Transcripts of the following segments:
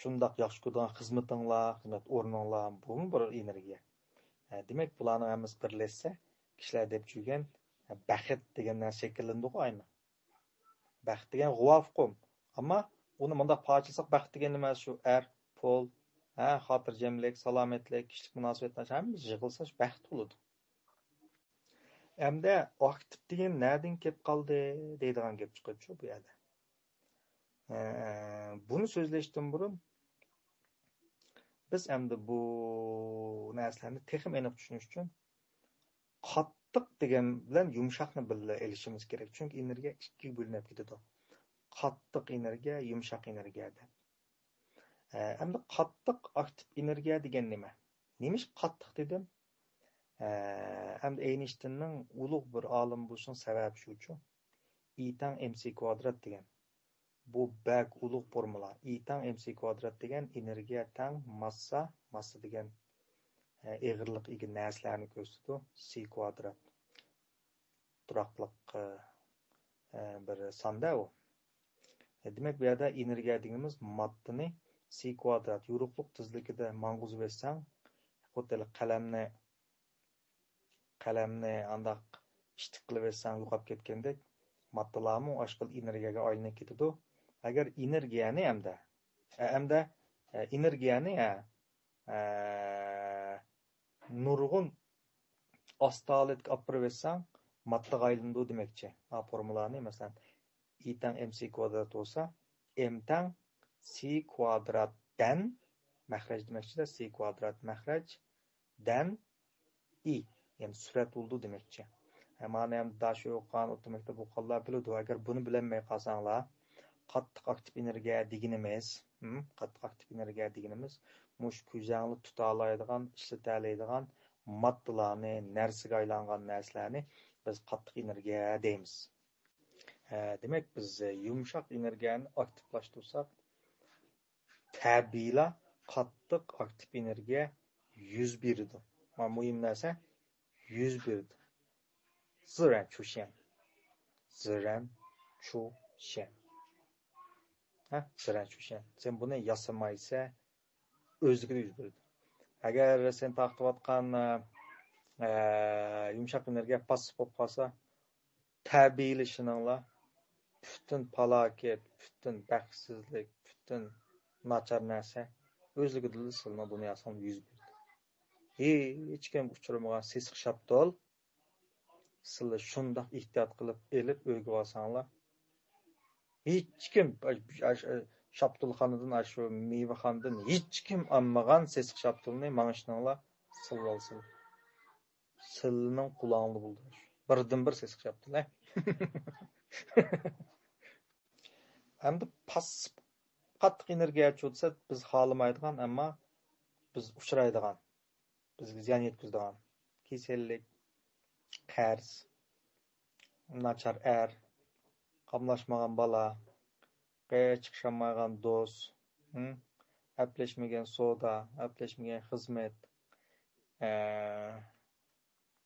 şundaq yaxşı ko'rgan xizmatinglar, xizmat o'rninglar, bu bir energiya. Demak, bularning hammasi birlashsa, kishilar deb turgan baxt degan narsa shakllandi ayni. Baxt degan g'uvofqum. Ammo uni bundaq parchalsak, baxt degan nima shu pul, xotirjamlik, salomatlik, kishilik munosabatlar hammasi yig'ilsa baxt bo'ladi. Hamda aktiv degan nerdan kelib qoldi deydigan gap chiqadi bu yerda. Bunu so'zlashdan burun biz endi bu narsalarni texnik aniq tushunish uchun qattiq degan bilan yumshoqni birga elishimiz kerak. Chunki energiya ikkiga bo'linib ketadi. Qattiq energiya, yumshoq energiya deb. Endi qattiq aktiv energiya degan nima? Nemish qattiq dedim? Endi Einsteinning ulug' bir olim bo'lishning sababi shuchu. E tang mc kvadrat degan. Bu bak ulug' formula. E tang mc kvadrat degan energiya tang massa degan eg'irlik ega narsalarni ko'rsatadi. C kvadrat. Turaqliq bir sonda u. Demak, bu yerda energiya deganimiz maddani C kvadrat yo'riqliq tezligida mang'uzib etsang, xuddi qalamni andaq ishtiq qilib etsang yo'qolib ketgandek, moddalarmi oshqil energiyaga aylanib ketadi. Agar energiyani hamda energiyani nurg'un ostolikka olib borib etsang, moddaga aylanadi demakchi. Formulani masalan E tang mc kvadrat bo'lsa, m tang c kvadratdan mahraj demakchi-da, c kvadrat mahraj dan e, ya'ni surat bo'ldi demakchi. Ma'ni ham dash o'qigan o'tmakda bu qollar biladi. Agar buni bilinmay qolsanglar, qattiq aktiv energiya deganimiz, mush ko'zangni tuta oladigan, ishlata oladigan moddalarni, narsaga aylangan narsalarni biz qattiq energiya deymiz. Demak, biz yumshoq energiyani aktivlashtirsak, tabiiyla qattiq aktiv energiya yuz beradi. Mana muhim narsa yuz beradi. Ziran chushan. Ziran chushan. Sen buni yasamaysa, o'zligiga yuz beradi. Agar sen taqtivatgan yumshoq energiya passiv bo'lib qolsa, tabiiylashininglar bütün falokat, bütün baxtsizlik, bütün nachar narsa o'zligida silma dunyosiga yuz berdi. Hech kim uchramagan sesiq shaptol sizlar shundoq ehtiyot qilib elib o'yga olsanglar, hech kim shaptolxonadan shu mevaxonadan hech kim olmagan sesiq shaptolni mang'ishninglar silvolsin. Silning qulog'ingda bo'ldi. Birdan bir sesiq shaptol. Endi passiv qattiq energiya cho'tsa biz xohlamaydigan, ammo biz uchraydigan, bizga ziyon yetkazadigan kasallik, qarz, nachar qamlashmagan bola, chiqishmagan do'st, aplashmagan soda, aplashmagan xizmat,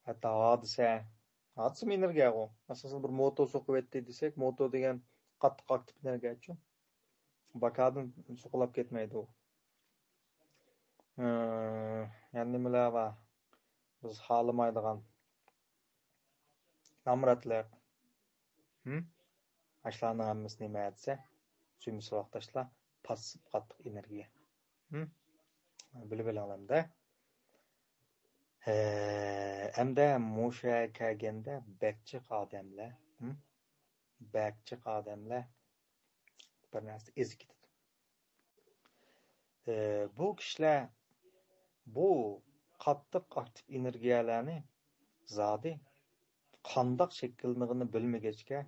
hatto hodisa energiya u. Asosan bir motor so'qib etdi desak, motor degan qattiq aktiv energiyachi. Bakadan so'qilib ketmaydi u. Ya'ni nimalar va biz xohlamaydigan namratlar. Ashlarning hammasi nima etsa, suyumsiz vaqtashlar passiv qattiq energiya. Bilib olamda. Hamda musha kelganda bakchiq odamlar bir narsa ezib ketadi. Bu kishilar bu qattiq aktiv energiyalarni zodi qandoq shakllanishini bilmagachga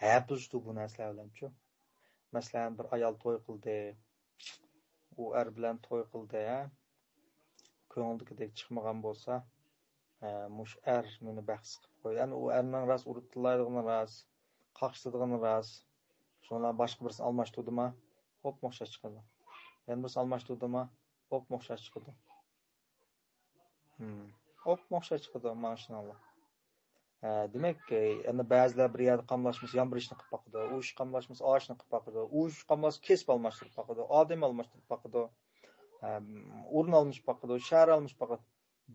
hafizdu bu narsalar bilanchi. Masalan, bir ayol to'y qildi, u bilan to'y qildi, ko'ngildagidek chiqmagan bo'lsa, mush meni bahs qilib qo'ydi. Yani u erning ras urutlaydigini ras, qaqshadidigini ras. Sonra boshqa birisini almashdimi, hop mo'xshash chiqadi. Yana birisi almashdimi, hop mo'xshash chiqadi. Hop mo'xshash chiqadi, mashallah. Demek endi ba'zilar bir yerda qamlashmas yomg'ir ishni qilib boqadi, u ish qamlashmas oshni qilib boqadi, u ish qamlash kesib almashtirib boqadi, odam almashtirib boqadi, o'rin almış boqadi, shahar almış boqadi.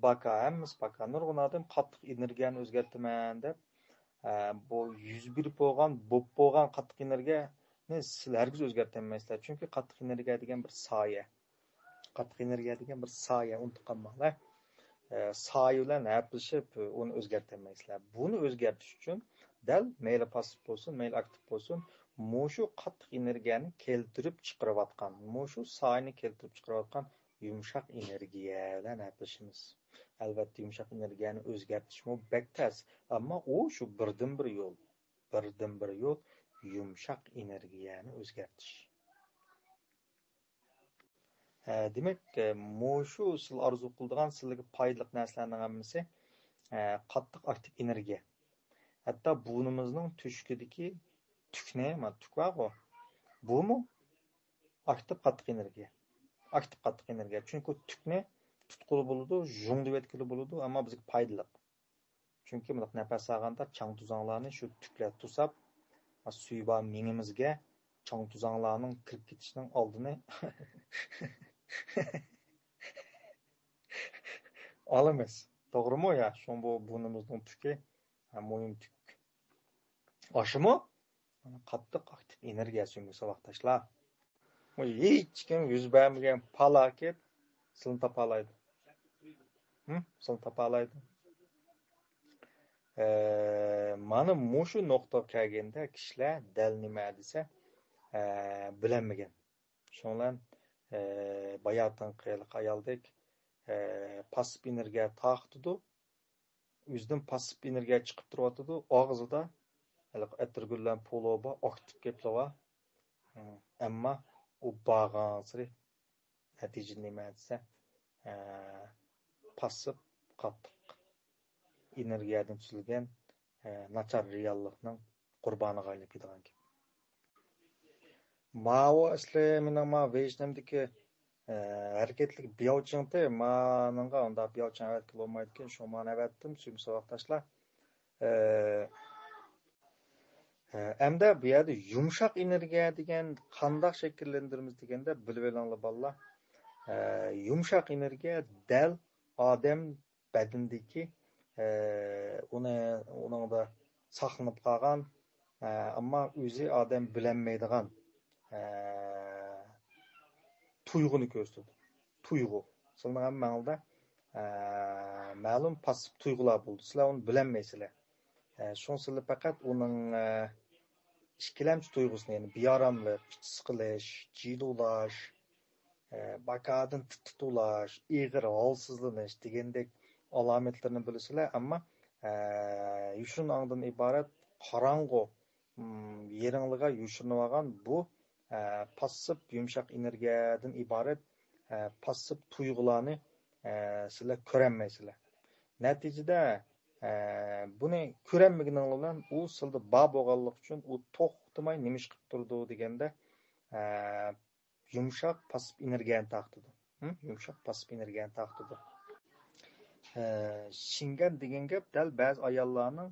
Baka, hammasi baka. Nurg'un odam qattiq energiyani o'zgartiraman deb, bu yuz berib bo'lgan qattiq energiyani siz hargiz o'zgartirolmaysizlar. Chunki qattiq energiya degan bir soya. Qattiq energiya degan bir soya, unutib qolmanglar. Soya bilan haplashib uni o'zgartirolmaysizlar. Buni o'zgartirish uchun dal mayli passiv bo'lsin, mayli aktiv bo'lsin, mushu qattiq energiyani keltirib chiqarayotgan, mushu soyani keltirib chiqarayotgan yumshoq energiya bilan haplashimiz. Albatta yumshoq energiyani o'zgartirishmi bak tas, ammo u shu birdan bir yo'l yumshoq energiyani o'zgartirish. Demek mushu sil arzu qiladigan sizlarga foydali narsalarning hammasi qattiq aktiv energiya. Hatta burnimizning tushkidagi tukni, tuk bor-ku. Bumi aktiv qattiq energiya. Aktiv qattiq energiya. Chunki tukni tutquli bo'ladi, jungdib etkili bo'ladi, ammo bizga foydali. Chunki bunday nafas olganda chang tuzanglarni shu tuklar tusab, suyba mingimizga chang tuzanglarning kirib ketishining oldini olamiz. To'g'rimi ya? Shu bu burnimizning tuki, mo'yin tuk. Oshimi? Qattiq aktiv energiya sungi savoqdashlar. Bu hech kim yuz bermagan falokat silni topalaydi. Silni topalaydi. Mana mushu nuqtaga kelganda kishilar dal nima desa, bilmagan. Shundan bayatdan qiyliq ayoldik passiv energiya taqtidi. O'zidan passiv energiya chiqib turadi, og'zida atirgullan poloba aktiv keplava. Ammo u bag'ansiri natija nima desa, passiv qattiq energiyadan tuzilgan nachar reallikning qurboniga aylanib ketgan. Mao asli mening ma vejnamdagi hareketlik biyovchingda menga unda biyovching avat qilolmaydi ekan, shu men avatdim, suyimli savoqdashlar. Hamda bu yerda yumshoq energiya degan qanday shakllantiramiz deganda bilib olinglar bolalar. Yumshoq energiya dal odam badandagi uningda saqlanib qolgan, ammo o'zi odam bilolmaydigan tuyg'uni ko'rsatadi. Tuyg'u. Sizlar hammangizda ma'lum passiv tuyg'ular bo'ldi. Sizlar uni bilolmaysizlar. Shunsiz faqat uning ikkilamchi tuyg'usini, ya'ni beoromlik, siqilish, jilulash, bakadan tutulash, ig'ir holsizlanish degandek alomatlarni bilasizlar, ammo yushin ongdan iborat qorong'u yeringlarga yushinib olgan bu passiv yumshoq energiyadan iborat passiv tuyg'ularni sizlar ko'rolmaysizlar. Natijada buni ko'rolmaganinglar bilan u sizda bor bo'lganlik uchun u to'xtamay nima ish qilib turdi deganda yumshoq passiv energiyani taqtidi. Yumshoq passiv energiyani taqtidi. Shingan degan gap dal ba'zi ayollarning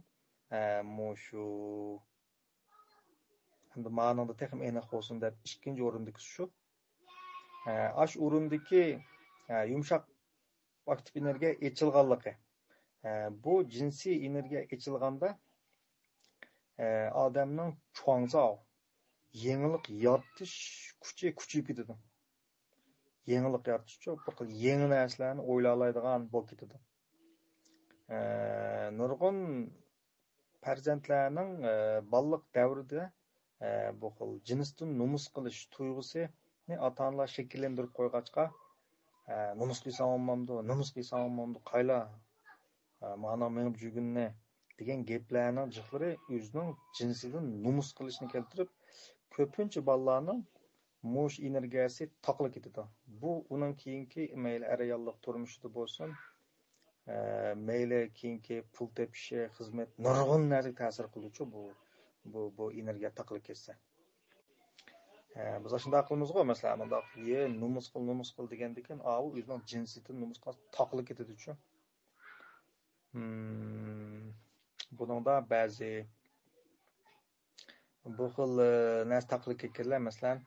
shu endi ma'noda texnik aniq bo'lsin deb ikkinchi o'rindagi shu. Ash o'rindagi yumshoq aktiv energiya echilganligi. Bu jinsiy energiya echilganda odamning cho'ngzao yengillik yaratish kuchi kuchayib ketadi. Yengillik yaratish uchun bir xil yangi narsalarni o'ylay oladigan bo'lib ketadi. Nurg'un farzandlarning balliq davrida bu xil jinsdan numus qilish tuyg'usini ota-onalar shakllantirib qo'yg'achqa numus qilsam olmamdi, qayla ma'no menib jugunni degan gaplarning jiqlari o'zining jinsidan numus qilishni keltirib ko'pincha bolalarning mush energiyasi taqlib ketadi. Bu uning keyingi mayli ayollik turmushida bo'lsin, mayli keyingi pul tepishi, xizmat nurg'un narsaga ta'sir qiluvchi bu energiya taqlib ketsa. Biz shunday qilamiz-ku, masalan, bunday numus qil degandan keyin u o'zining jinsiyatidan numus qilib taqlib ketadi-chu. buningda ba'zi bu xil narsa taqlid kelganlar, masalan,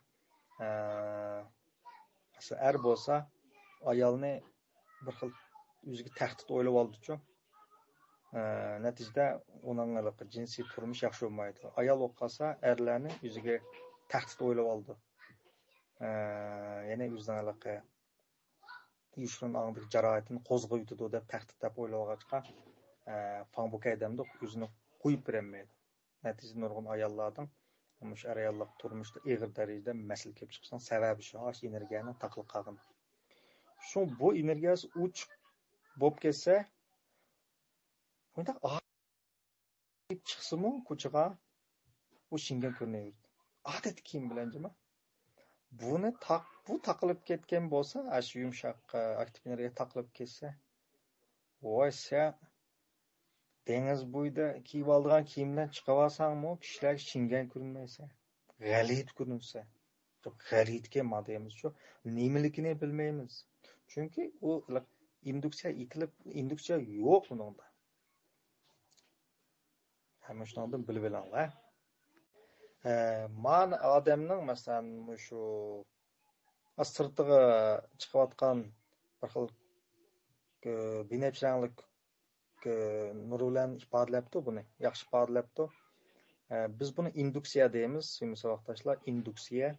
er bo'lsa, ayolni bir xil o'ziga tahdid o'ylab oldi-ku. Natijada uning jinsiy turmush yaxshi bo'lmaydi. Ayol o'qasa, erlarni o'ziga tahdid o'ylab oldi. Ya'ni o'zining uyushtirgan аңдық жарайтын қозғы ütüdü deb təhdidləb oylağaçqa fanbuk edəmdə özünü qoyub verəməydi. Nəticədə nurgun ayallardan muş ayallıq turmuşda ağır dərəcədə məsəl kelib çıxsan səbəbi şu aş energiyanın taqlıq qalğını. Şu bu energiyası uç bob ketsə onda ayıb çıxsımı koçağa o şingen görünürdü. Adet kiyim biləncəmə bu taqılıb ketken bolsa, aş yumşaq aktiv energiya taqılıb ketsə, voy sen deniz boyda kiyib aldığan kiyimden çıqıb alsanmı, kişiler şingen görünməysə, g'alit görünsə. Çok g'alitga mademiz şu, nemiligini bilmeymiz. Çünkü o induksiya yo'q buningda. Hamma shundan bilib olinglar. Man odamning masalan shu sirtiga chiqayotgan bir xil binafshanlik nurlarni ifodalabdi buni, yaxshi ifodalabdi. Biz buni induksiya deymiz, savatdoshlar, induksiya.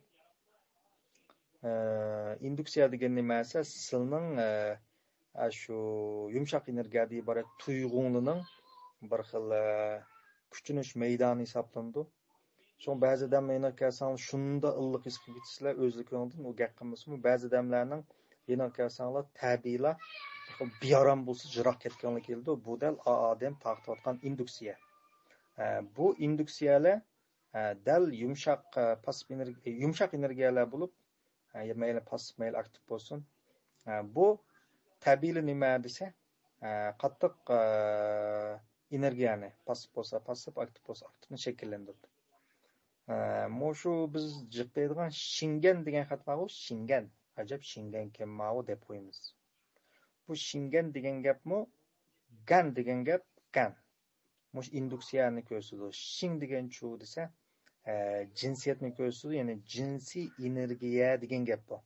Induksiya degan nimasi? Sizning shu yumshoq energiyaga iborat tuyg'uning bir xil kuchinish maydoni hisoblanadi. Son ba'zi odamlarning kelsangiz shunda illiq his qilib ketisizlar, o'zliklaringdan u gap qilmasmi? Ba'zi odamlarning yana kelsangiz tabiiyla biyaram bo'lsa jiroq ketganlik keldi. Bu dal odam taqtiyotgan induksiya. Bu induksiyalar dal yumshoq energiyalar bo'lib, mayli passiv, mayli aktiv bo'lsin. Bu tabiiyli nima desa, qattiq energiyani passiv bo'lsa passiv, aktiv bo'lsa aktivni shakllantiradi. Shu biz jiqlaydigan shingen degan xat bor, shingen. Ajab shingen kimmo deb qo'yamiz. Bu shingen degan gapmi? Gan degan gap gan. Mush induksiyani ko'rsatadi. Shing degan chu desa, jinsiyatni ko'rsatadi, ya'ni jinsiy energiya degan gap bor.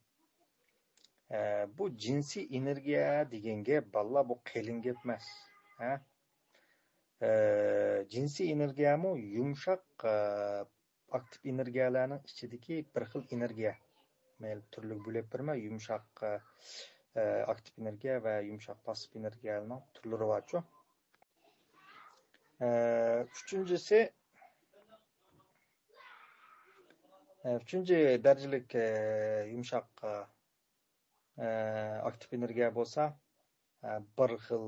Bu jinsiy energiya degan gap balla bu qilin gap emas. Jinsiy energiyami yumshoq aktiv energiyalarning ichidagi bir xil energiya. Mayli turli bo'lib birma, yumshoq aktiv energiya va yumshoq passiv energiyalarning turlari bor-ku. Uchinchi darajalik yumshoq aktiv energiya bo'lsa, bir xil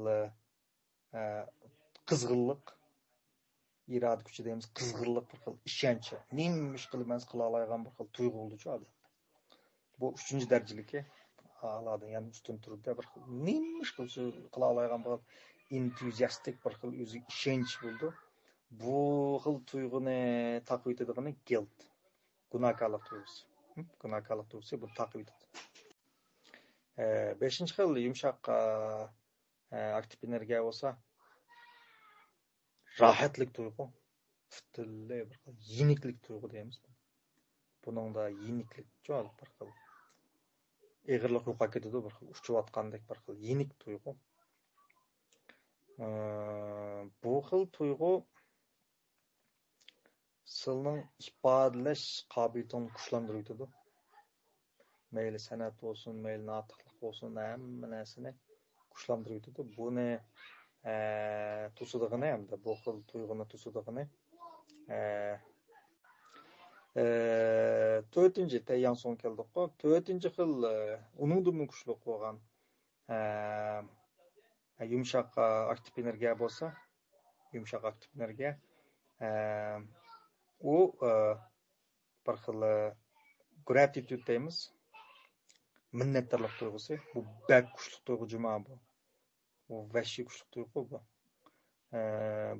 qizg'inlik, iroda kuchi deymiz, qizg'inlik, bir xil ishonch, nima ish qilmas qila oladigan bir xil tuyg'ulichi odam. Bu uchinchi darajaliki aladi, ya'ni ustun turibdi, bir xil nima ish qila oladigan bir entuziastik bir xil o'zi ishonch bo'ldi. Bu xil tuyg'uni taqib etadigan guilt, gunohkorlik tuyg'usi. Gunohkorlik tuyg'usi bu taqib etadi. Beshinchi xil yumshoq aktiv energiya bo'lsa, rahatlik tuyg'u, futilli bir xil yeniklik tuyg'u deymiz. Buningda yeniklik jo'l bir xil eg'irlik yo'qolib ketadi, bir xil uchayotgandek bir xil yenik tuyg'u. Bu xil tuyg'u sizning ifodalash qobiliyatingizni kuchlantiradi. Mayli san'at bo'lsin, mayli notiqlik bo'lsin, hamma narsani kuchlantiradi. Buni to'sidig'ini hamda bu xil tuyg'uni to'sidig'ini to'rtinchi tayyan so'ng keldik-ku. To'rtinchi xil uningdan kuchli bo'lgan yumshoq aktiv energiya bo'lsa, yumshoq aktiv energiya u bir xil gratitude deymiz. Minnatdorlik tuyg'usi. Bu bak kuchli tuyg'u juma bu. Bu vahshiy kuchli tuyg'u bu.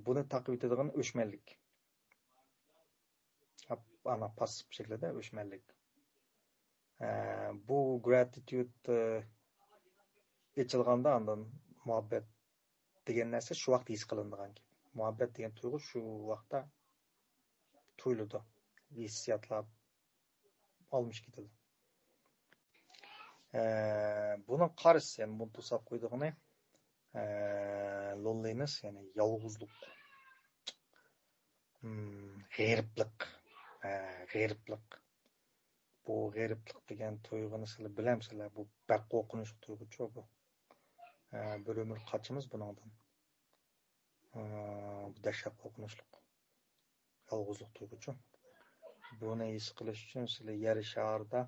Buni taqib etadigan o'chmanlik. Ana passiv shaklida o'chmanlik. Bu gratitude echilganda andan muhabbat degan narsa shu vaqt his qilinadigan. muhabbet degan tuyg'u shu vaqtda tuyuladi, hissiyotlar olmuş ketadi. Bunun qarşısı yani bunu to'sab qo'ydig'ini loneliness yani yolg'izlik, g'eriblik, g'eriblik. Bu g'eriblik degan tuyg'uni sizlar bilamsizlar, bu bak qo'rqinchli tuyg'u bu. Bir ömür qaçımız bundan. Bu dahshat qo'rqinchli yolg'izlik tuyg'uchu. Buni his qilish uchun sizlar yer sharida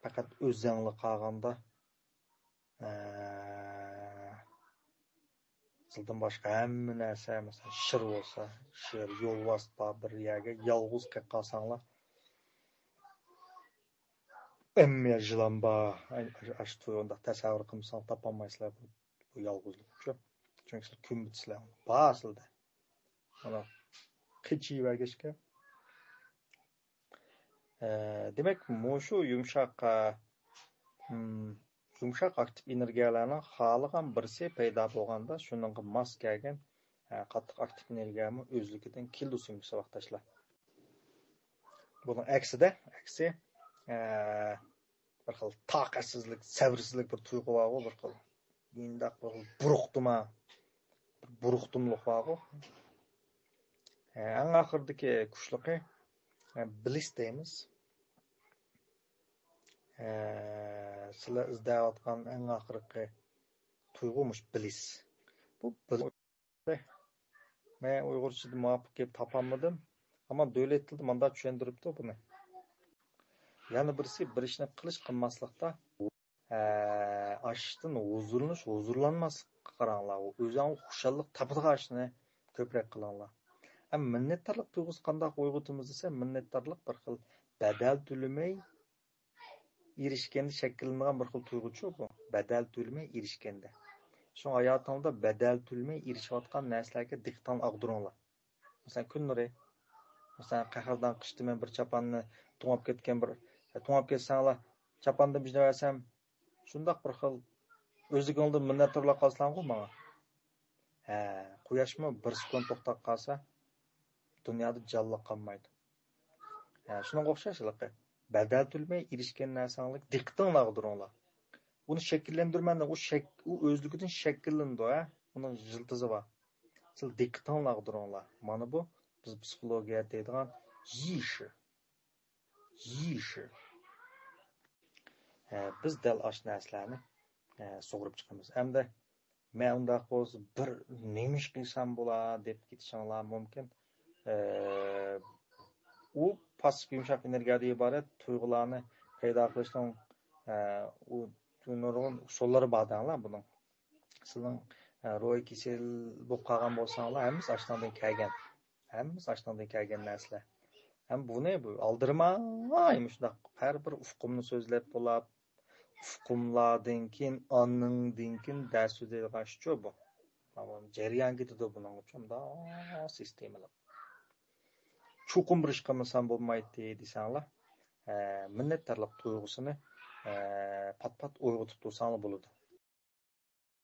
faqat o'zingni qolganda sizdan boshqa hamma narsa, masalan, shir bo'lsa, shir yo'lbosda bir yerga yolg'iz qolib qolsanglar, hamma jilamba, ash to'yonda tasavvur qilsang topolmaysizlar bu yolg'izlikni. Chunki siz kun bitsizlar. Basilda. Mana qichiyvergishga. Demak, shu yumshoq aktiv energiyalarning xoligan birisi paydo bo'lganda, shuningga mos kelgan qattiq aktiv energiyami o'zligidan keldusin vaqtashlar. Buning aksi bir xil taqatsizlik, sabrsizlik bir tuyg'u bor, bir xil yindaq bir buruqdumlik bor. Eng oxirdagi kuchliqi bliss deymiz. Sizlar izlayotgan eng oxirgi tuyg'umush bliss. Bu men uyg'urchada muvofiq deb topolmadim, ammo davlat tilida manda tushuntiribdi buni. Yana birisi bir ishni qilmaslikda ashdan huzurlanmaslik qaranglar. O'zing xushallik topadigan ishni ko'proq qilinglar. Minnatdorlik tuyg'usi qanday uyg'otimiz desa, minnatdorlik bir xil badal to'lamay erishganda shakllangan bir xil tuyg'uchu bu. Badal to'lamay erishganda. Shu hayotingizda badal to'lamay erishayotgan narsalarga diqqat og'diringlar. Masalan, kun nuri, masalan, qahrdan qishda men bir chaponni to'ngab ketsanglar, chaponni bijnaversam, shundoq bir xil o'zingizda minnatdorlik qilsanglar menga. Quyoshmi bir sekund to'xtab qolsa, dunyoda jonliq qolmaydi. Shunga o'xshashliqi. Badal to'lamay erishgan narsangizni diqqatingizga og'diringlar. Uni shakllantirmanda u o'zligidan shakllandi, uning jiltizi bor. Siz diqqatingizga og'diringlar. Mana bu biz psixologiyada deydigan yishi. Biz dal ash narsalarni sug'urib chiqamiz. Hamda men undaq bo'lsa bir nemish qilsam bo'ladi deb ketishinglar mumkin. U pasif yumshoq energiyadan iborat tuyg'ularni paydo qilishning u nurg'un usullari bor danglar buning. Sizning ro'y kasal bo'lib qolgan bo'lsanglar, hammasi ashtandan kelgan narsalar. Ham buni aldirmaymi shundoq har bir ufqumni so'zlab bo'lib, ufqumlardan keyin oningdan keyin dars so'zlaydigan shu bu. Mana jarayon ketadi buning uchun da sistemalar. Chuqur bir ish qilmasam bo'lmaydi desanglar, minnatdorlik tuyg'usini pat uyg'otib tursanglar bo'ladi.